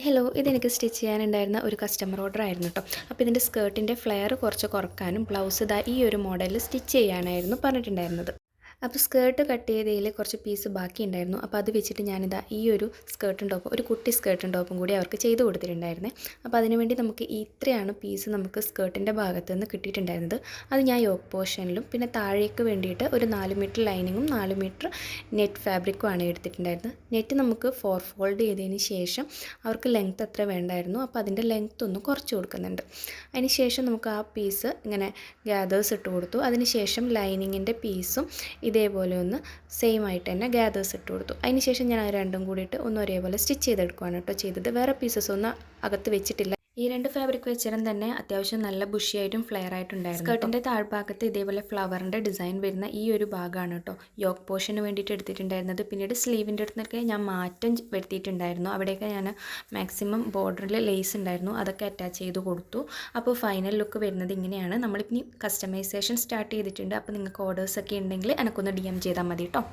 Hello, ഇതെനിക്ക് stitch ചെയ്യാനുണ്ടായിരുന്ന ഒരു customer order ആയിരുന്നു കേട്ടോ. അപ്പോൾ ഇതിൻ്റെ സ്കേർട്ടിൻ്റെ ഫ്ലെയർ കുറച്ച് കുറക്കാനും ബ്ലൗസ് ഇതാ ഈ ഒരു മോഡലിൽ സ്റ്റിച്ച് ചെയ്യാനായിരുന്നു പറഞ്ഞിട്ടുണ്ടായിരുന്നത്. അപ്പോൾ സ്കേർട്ട് കട്ട് ചെയ്തതിൽ കുറച്ച് പീസ് ബാക്കി ഉണ്ടായിരുന്നു. അപ്പോൾ അത് വെച്ചിട്ട് ഞാനിതാ ഈ ഒരു സ്കേർട്ടും ടോപ്പും, ഒരു കുട്ടി സ്കേർട്ടും ടോപ്പും കൂടി അവർക്ക് ചെയ്ത് കൊടുത്തിട്ടുണ്ടായിരുന്നേ. അപ്പോൾ അതിനുവേണ്ടി നമുക്ക് ഇത്രയാണ് പീസ് നമുക്ക് സ്കേർട്ടിൻ്റെ ഭാഗത്ത് നിന്ന് കിട്ടിയിട്ടുണ്ടായിരുന്നത്. അത് ഞാൻ യോക്ക് പോർഷനിലും പിന്നെ താഴേക്ക് വേണ്ടിയിട്ട് ഒരു 4 മീറ്റർ ലൈനിങ്ങും 4 മീറ്റർ നെറ്റ് ഫാബ്രിക്കുമാണ് എടുത്തിട്ടുണ്ടായിരുന്നത്. നെറ്റ് നമുക്ക് 4 ഫോൾഡ് ചെയ്തതിന് ശേഷം അവർക്ക് ലെങ്ത്ത് അത്ര വേണ്ടായിരുന്നു. അപ്പോൾ അതിൻ്റെ ലെങ്ത്ത് ഒന്ന് കുറച്ച് കൊടുക്കുന്നുണ്ട്. അതിന് ശേഷം നമുക്ക് ആ പീസ് ഇങ്ങനെ ഗ്യാദേഴ്സ് ഇട്ട് കൊടുത്തു. അതിന് ശേഷം ലൈനിങ്ങിൻ്റെ പീസും ഇതേപോലെ ഒന്ന് സെയിം ആയിട്ട് തന്നെ ഗ്യാദേഴ്സ് ഇട്ട് കൊടുത്തു. അതിന് ശേഷം ഞാൻ അത് രണ്ടും കൂടിയിട്ട് ഒന്ന് ഒരേപോലെ സ്റ്റിച്ച് ചെയ്തെടുക്കുകയാണ് കേട്ടോ ചെയ്തത്. വേറെ പീസസ് ഒന്നും അകത്ത് വെച്ചിട്ടില്ല. ഈ 2 ഫാബ്രിക് വെച്ചാലും തന്നെ അത്യാവശ്യം നല്ല ബുഷിയായിട്ടും ഫ്ലെയർ ആയിട്ടുണ്ടായിരുന്നു. സ്കേർട്ടിൻ്റെ താഴ്ഭാഗത്ത് ഇതേപോലെ ഫ്ലവറിൻ്റെ ഡിസൈൻ വരുന്ന ഈ ഒരു ഭാഗമാണ് കേട്ടോ യോക്ക് പോർഷന് വേണ്ടിയിട്ട് എടുത്തിട്ടുണ്ടായിരുന്നത്. പിന്നീട് സ്ലീവിൻ്റെ അടുത്തൊക്കെ ഞാൻ മാറ്റം വരുത്തിയിട്ടുണ്ടായിരുന്നു. അവിടെയൊക്കെ ഞാൻ മാക്സിമം ബോർഡറിൽ ലേസ് ഉണ്ടായിരുന്നു, അതൊക്കെ അറ്റാച്ച് ചെയ്ത് കൊടുത്തു. അപ്പോൾ ഫൈനൽ ലുക്ക് വരുന്നത് ഇങ്ങനെയാണ്. നമ്മളിനി കസ്റ്റമൈസേഷൻ സ്റ്റാർട്ട് ചെയ്തിട്ടുണ്ട്. അപ്പോൾ നിങ്ങൾക്ക് ഓർഡേഴ്സൊക്കെ ഉണ്ടെങ്കിൽ എനിക്കൊന്ന് DM ചെയ്താൽ മതി കേട്ടോ.